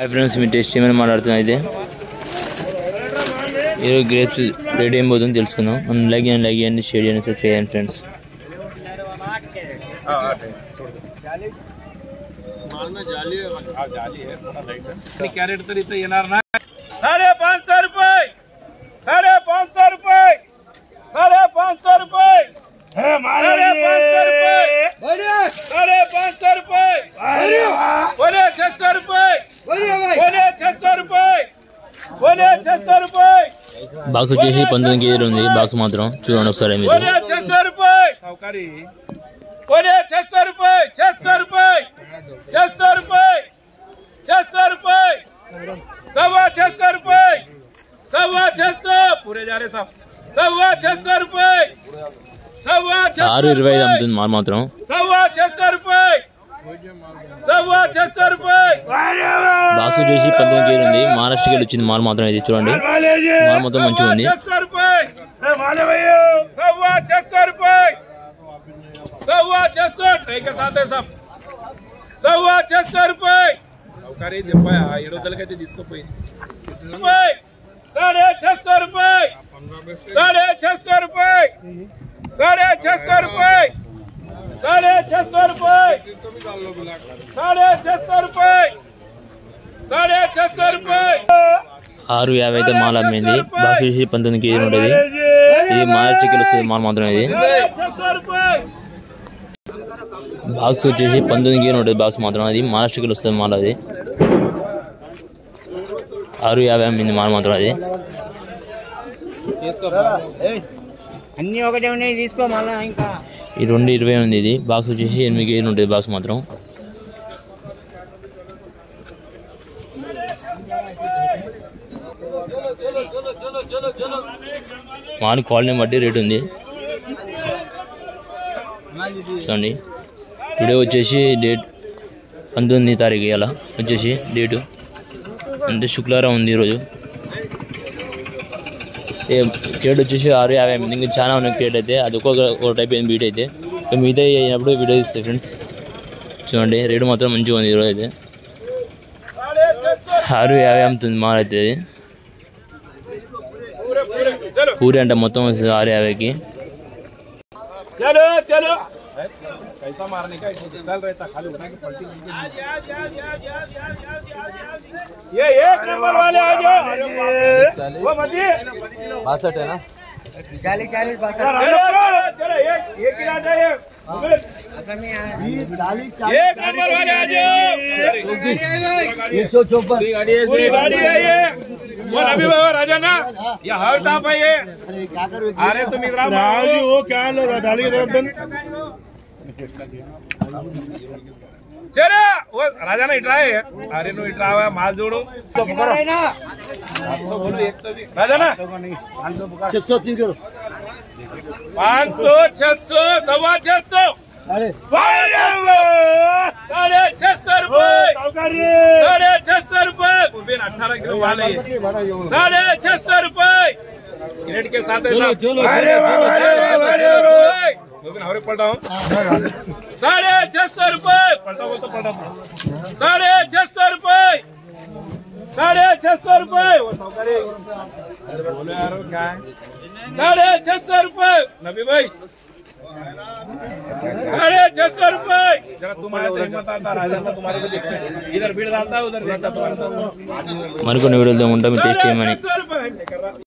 hi friends मी test చేయమని మాట్లాడుతున్నా అయితే ఈ గ్రేప్స్ రెడీ అయిపోతుందని తెలుసుకున్నాం మనం లైక్ చేయండి షేర్ చేయండి సబ్స్క్రైబ్ చేయండి ఫ్రెండ్స్ माल में जाली है थोड़ा लाइट है कैरेट तरी तो येणार ना 550 रुपए 550 रुपए 550 रुपए है मारे 550 रुपए बढ़िया 550 रुपए बोले 600 रुपए बोले 600 रुपए बोले 600 रुपए బాక్స్ వచ్చేసి 19 కేజీలు ఉంది బాక్స్ మాత్రం చూడండి ఒకసారి మీరు बोले 600 रुपए सावकारी बोले 600 रुपए 600 रुपए 600 रुपए 600 रुपए 650 रुपए 650 पूरे जा रहे सब 650 रुपए 625 అమ్ముతుంది మాల్ మాత్రం 650 रुपए 650 रुपए బాక్స్ వచ్చేసి 19 కేజీలు ఉంది మహారాష్ట్రకి వచ్చింది మాల్ మాత్రం ఇది చూడండి మాల్ మొత్తం మంచిగా ఉంది 650 रुपए 650 रुपए 650 ट्रे के साथ है सब 650 रुपए सौकारी दिपाया एडोदल के తీసుకోపోయి 650 रुपए 650 रुपए 650 रुपए 650 रुपए 650 रुपए 650 रुपए 650 అయితే మాల్ అమ్మింది బాక్స్ వచ్చేసి 19 కేజీలు ఉంటుంది ఇది మహారాష్ట్రకి వస్తుంది మాల్ మాత్రం ఇది 650 रुपए బాక్స్ వచ్చేసి 19 కేజీలు ఉంటుంది బాక్స్ మాత్రం అది మహారాష్ట్రకి వస్తుంది మాల్ అది 650 అమ్మింది మాల్ మాత్రం అది అన్నీ ఒకటే ఉన్నాయి తీసుకో మళ్ళా ఇంకా ఈ 220 ఉంది ఇది బాక్స్ వచ్చేసి 8 కేజీలు ఉంటుంది బాక్స్ మాత్రం మాల్ క్వాలిటీ బట్టి రేట్ ఉంది చూడండి టుడే వచ్చేసి డేట్ 19 తారీఖు ఇలా వచ్చేసి డేటు అంటే శుక్రవారం ఉంది ఈరోజు క్రేట్ వచ్చేసి 650 ఇంకా చాలా ఉన్నాయి క్రేట్ అయితే అది ఒక్కొక్క టైప్ అయింది బీట్ అయితే మిగతా అయినప్పుడు వీడియో ఇస్తాయి ఫ్రెండ్స్ చూడండి రేటు మాత్రం మంచిగా ఉంది ఈరోజు అయితే 650 అమ్ముతుంది మాల్ అయితే పూరి అంటే మొత్తం 650కి चलो चलो पैसा मारने का चल रहता खाली उठा के पलटी ये एक नंबर वाले आ जाओ वो मत 62 है ना 40 चलो एक गिरा जाए एक नंबर वाले आ जाओ 154 गाड़ी है ये वो नबी बाबा राजा ना ये हर टाप है ये अरे तुम इधर आओ वो क्या लो डाली चलो वो राजा ना इटरा है अरे नो इटरा हुआ माल जोड़ो तो ना बोलो एक तो भी राजा ना 603 करो 500 600 650 650 रुपए 650 रुपए 18 किलो माल है 650 रुपए ग्रेड के साथ है हमारे पलटा हूँ 650 रुपए पलटा बोल तो पलटा 650 रुपए 650 रुपए वो सौकरी बोलो यार क्या है 650 रुपए नबी भाई 650 रुपए जरा तुम्हारे तो हिम्मत आता राजा ना तुम्हारे को देखते इधर भीड़ डालता है उधर देखता तुम्हारे साथ మరికొన్ని వీడియోలు ఉంటాం టేస్ట్ చేయమని